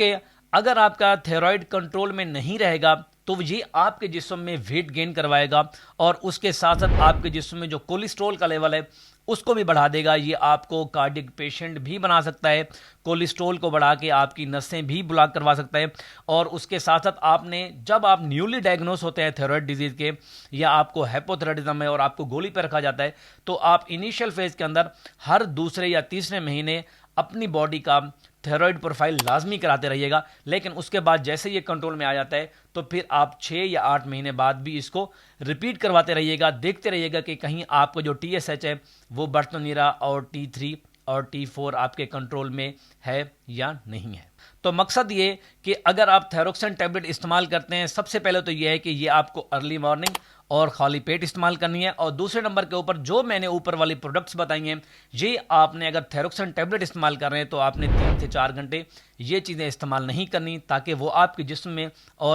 कि अगर आपका थायराइड कंट्रोल में नहीं रहेगा तो ये आपके जिस्म में वेट गेन करवाएगा और उसके साथ साथ आपके जिस्म में जो कोलेस्ट्रॉल का लेवल है उसको भी बढ़ा देगा। ये आपको कार्डियक पेशेंट भी बना सकता है, कोलेस्ट्रॉल को बढ़ा के आपकी नसें भी ब्लॉक करवा सकता है। और उसके साथ साथ आपने जब आप न्यूली डायग्नोस होते हैं थायराइड डिजीज़ के, या आपको हाइपोथायराइडिज्म है और आपको गोली पर रखा जाता है, तो आप इनिशियल फेज के अंदर हर दूसरे या तीसरे महीने अपनी बॉडी का थायराइड प्रोफाइल लाजमी कराते रहिएगा। लेकिन उसके बाद जैसे ये कंट्रोल में आ जाता है तो फिर आप 6 या 8 महीने बाद भी इसको रिपीट करवाते रहिएगा, देखते रहिएगा कि कहीं आपको जो TSH है वो बढ़ तो नहीं रहा और T3 और T4 आपके कंट्रोल में है या नहीं है। तो मकसद ये कि अगर आप थायरोक्सिन टैबलेट इस्तेमाल करते हैं, सबसे पहले तो ये है कि ये आपको अर्ली मॉर्निंग और खाली पेट इस्तेमाल करनी है। और दूसरे नंबर के ऊपर जो मैंने ऊपर वाली प्रोडक्ट्स बताई हैं, ये आपने अगर थायरोक्सिन टैबलेट इस्तेमाल कर रहे हैं तो आपने 3 से 4 घंटे ये चीज़ें इस्तेमाल नहीं करनी, ताकि वो आपके जिस्म में और